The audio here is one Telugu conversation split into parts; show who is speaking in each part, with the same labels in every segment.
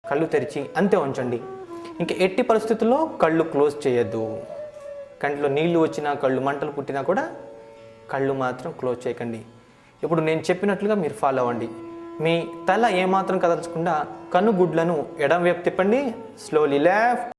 Speaker 1: కళ్ళు తెరిచి అంతే ఉంచండి. ఇంక ఎట్టి పరిస్థితుల్లో కళ్ళు క్లోజ్ చేయొద్దు. కంటిలో నీళ్లు వచ్చినా, కళ్ళు మంటలు పుట్టినా కూడా కళ్ళు మాత్రం క్లోజ్ చేయకండి. ఇప్పుడు నేను చెప్పినట్లుగా మీరు ఫాలో అవ్వండి. మీ తల ఏమాత్రం కదల్చకుండా కనుగుడ్లను ఎడం వైపు తిప్పండి. స్లోలీ లెఫ్ట్,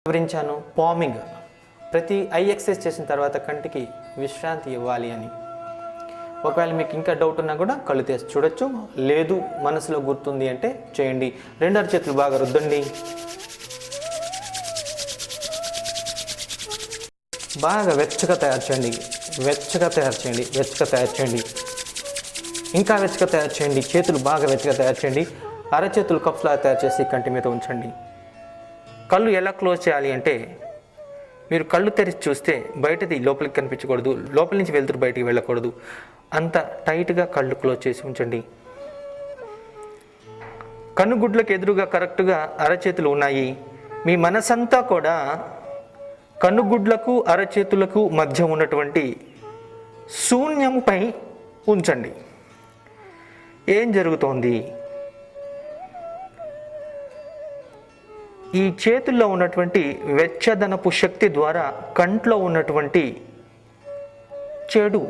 Speaker 1: వివరించాను పామింగ్. ప్రతి ఐ ఎక్సర్సైజ్ చేసిన తర్వాత కంటికి విశ్రాంతి ఇవ్వాలి అని. ఒకవేళ మీకు ఇంకా డౌట్ ఉన్నా కూడా కళ్ళు తెరిచి చూడొచ్చు. లేదు మనసులో గుర్తుంది అంటే చేయండి. 2 అరచేతులు బాగా రుద్దండి. బాగా వెచ్చగా తయారు చేయండి. ఇంకా వెచ్చగా తయారు చేయండి. చేతులు బాగా వెచ్చగా తయారు చేయండి. అరచేతులు కప్స్లా తయారు చేసి కంటి మీద ఉంచండి. కళ్ళు ఎలా క్లోజ్ చేయాలి అంటే, మీరు కళ్ళు తెరిచి చూస్తే బయటది లోపలికి కనిపించకూడదు, లోపల నుంచి వెళ్తురు బయటికి వెళ్ళకూడదు. అంత టైట్గా కళ్ళు క్లోజ్ చేసి ఉంచండి. కన్నుగుడ్లకు ఎదురుగా కరెక్ట్గా అరచేతులు ఉన్నాయి. మీ మనసంతా కూడా కన్నుగుడ్లకు అరచేతులకు మధ్య ఉన్నటువంటి శూన్యంపై ఉంచండి. ఏం జరుగుతోంది? ఈ చేతుల్లో ఉన్నటువంటి వెచ్చదనపు శక్తి ద్వారా కంట్లో ఉన్నటువంటి చెడు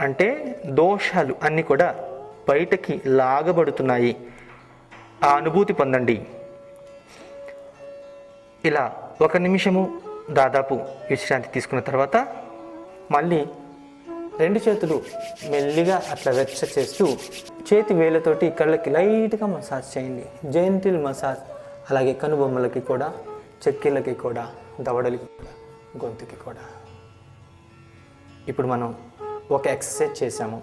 Speaker 1: అంటే దోషాలు అన్నీ కూడా బయటకి లాగబడుతున్నాయి. ఆ అనుభూతి పొందండి. ఇలా 1 నిమిషము దాదాపు విశ్రాంతి తీసుకున్న తర్వాత మళ్ళీ 2 చేతులు మెల్లిగా అట్లా వెచ్చ చేస్తూ చేతి వేళ్ళతోటి కళ్ళకి లైట్గా మసాజ్ చేయండి. Gentle massage. అలాగే కనుబొమ్మలకి కూడా, చెక్కిళ్ళకి కూడా, దవడలకి కూడా, గొంతుకి కూడా. ఇప్పుడు మనం ఒక ఎక్సర్సైజ్ చేసాము.